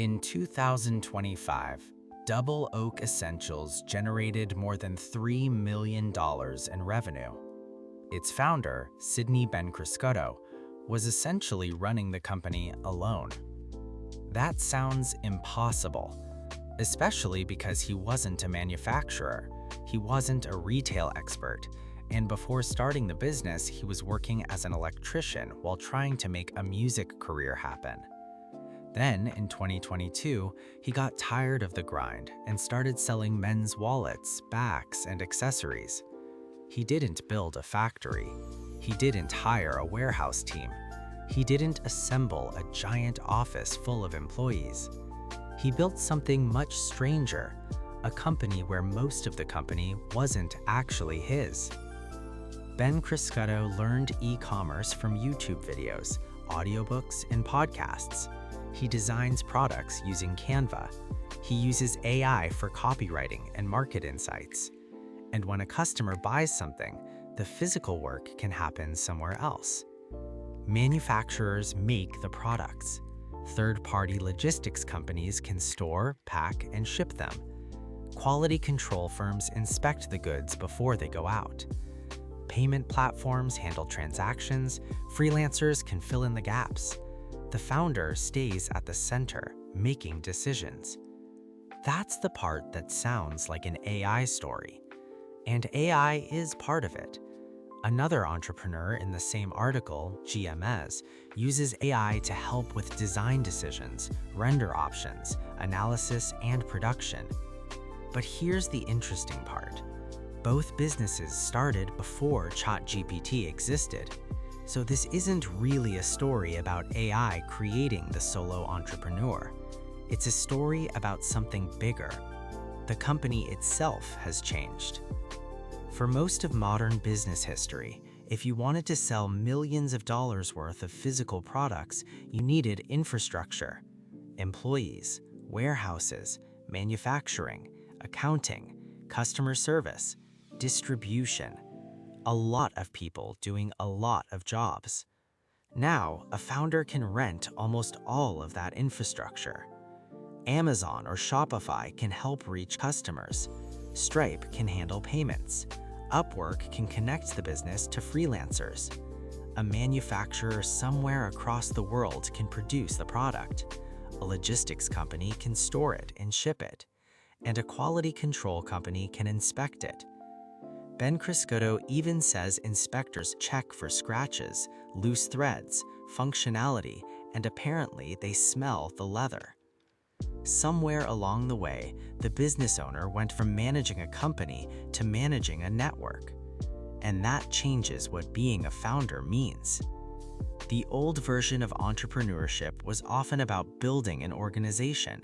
In 2025, Double Oak Essentials generated more than $3 million in revenue. Its founder, Sidney Bencriscotto, was essentially running the company alone. That sounds impossible, especially because he wasn't a manufacturer, he wasn't a retail expert, and before starting the business, he was working as an electrician while trying to make a music career happen. Then, in 2022, he got tired of the grind and started selling men's wallets, bags, and accessories. He didn't build a factory. He didn't hire a warehouse team. He didn't assemble a giant office full of employees. He built something much stranger, a company where most of the company wasn't actually his. Bencriscotto learned e-commerce from YouTube videos, audiobooks, and podcasts. He designs products using Canva. He uses AI for copywriting and market insights. And when a customer buys something, the physical work can happen somewhere else. Manufacturers make the products. Third-party logistics companies can store, pack, and ship them. Quality control firms inspect the goods before they go out. Payment platforms handle transactions. Freelancers can fill in the gaps. The founder stays at the center, making decisions. That's the part that sounds like an AI story. And AI is part of it. Another entrepreneur in the same article, GMS, uses AI to help with design decisions, render options, analysis, and production. But here's the interesting part. Both businesses started before ChatGPT existed. So this isn't really a story about AI creating the solo entrepreneur. It's a story about something bigger. The company itself has changed. For most of modern business history, if you wanted to sell millions of dollars worth of physical products, you needed infrastructure, employees, warehouses, manufacturing, accounting, customer service, distribution. A lot of people doing a lot of jobs. Now, a founder can rent almost all of that infrastructure. Amazon or Shopify can help reach customers. Stripe can handle payments. Upwork can connect the business to freelancers. A manufacturer somewhere across the world can produce the product. A logistics company can store it and ship it. And a quality control company can inspect it. Bencriscotto even says inspectors check for scratches, loose threads, functionality, and apparently they smell the leather. Somewhere along the way, the business owner went from managing a company to managing a network. And that changes what being a founder means. The old version of entrepreneurship was often about building an organization,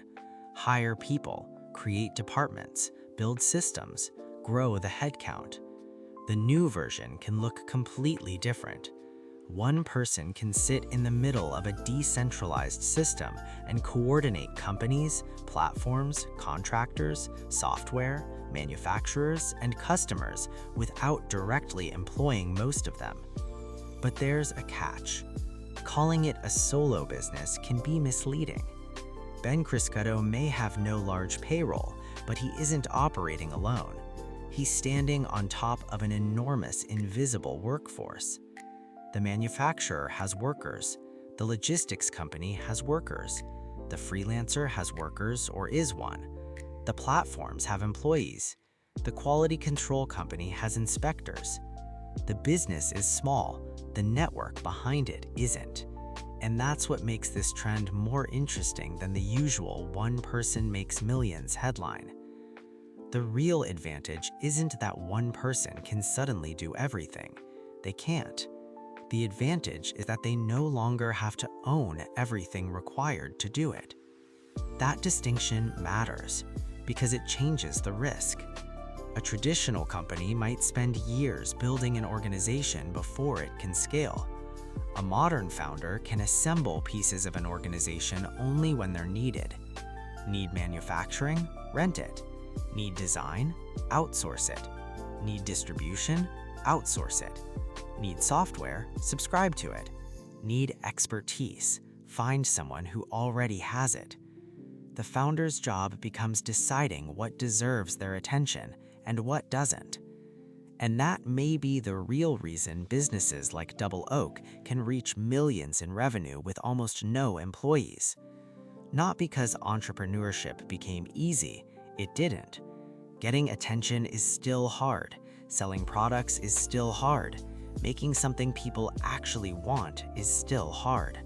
hire people, create departments, build systems, grow the headcount. The new version can look completely different. One person can sit in the middle of a decentralized system and coordinate companies, platforms, contractors, software, manufacturers, and customers without directly employing most of them. But there's a catch. Calling it a solo business can be misleading. Bencriscotto may have no large payroll, but he isn't operating alone. He's standing on top of an enormous invisible workforce. The manufacturer has workers. The logistics company has workers. The freelancer has workers or is one. The platforms have employees. The quality control company has inspectors. The business is small. The network behind it isn't. And that's what makes this trend more interesting than the usual one person makes millions headline. The real advantage isn't that one person can suddenly do everything. They can't. The advantage is that they no longer have to own everything required to do it. That distinction matters because it changes the risk. A traditional company might spend years building an organization before it can scale. A modern founder can assemble pieces of an organization only when they're needed. Need manufacturing? Rent it. Need design? Outsource it. Need distribution? Outsource it. Need software? Subscribe to it. Need expertise? Find someone who already has it. the founder's job becomes deciding what deserves their attention and what doesn't. And that may be the real reason businesses like Double Oak can reach millions in revenue with almost no employees. Not because entrepreneurship became easy, it didn't. Getting attention is still hard, selling products is still hard, making something people actually want is still hard.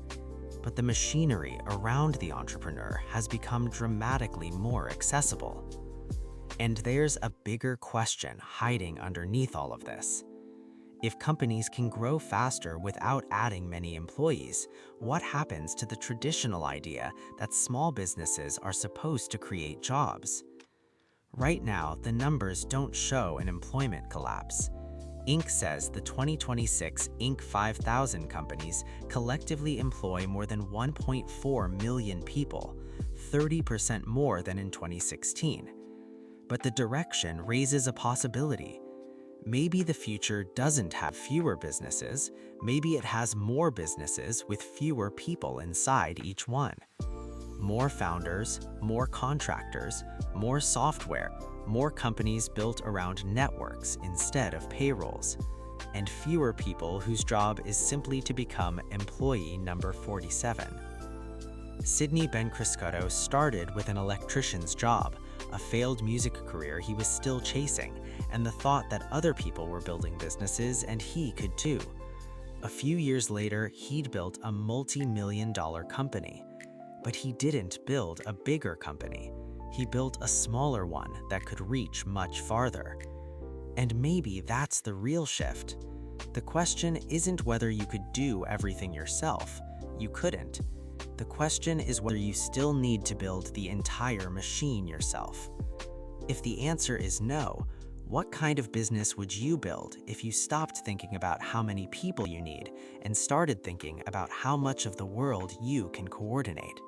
But the machinery around the entrepreneur has become dramatically more accessible. And there's a bigger question hiding underneath all of this. If companies can grow faster without adding many employees, what happens to the traditional idea that small businesses are supposed to create jobs? Right now, the numbers don't show an employment collapse. Inc. says the 2026 Inc. 5000 companies collectively employ more than 1.4 million people, 30% more than in 2016. But the direction raises a possibility. Maybe the future doesn't have fewer businesses, maybe it has more businesses with fewer people inside each one. More founders, more contractors, more software, more companies built around networks instead of payrolls, and fewer people whose job is simply to become employee number 47. Sidney Bencriscotto started with an electrician's job, a failed music career he was still chasing, and the thought that other people were building businesses and he could too. A few years later, he'd built a multi-million-dollar company. But he didn't build a bigger company. He built a smaller one that could reach much farther. And maybe that's the real shift. The question isn't whether you could do everything yourself. You couldn't. The question is whether you still need to build the entire machine yourself. If the answer is no, what kind of business would you build if you stopped thinking about how many people you need and started thinking about how much of the world you can coordinate?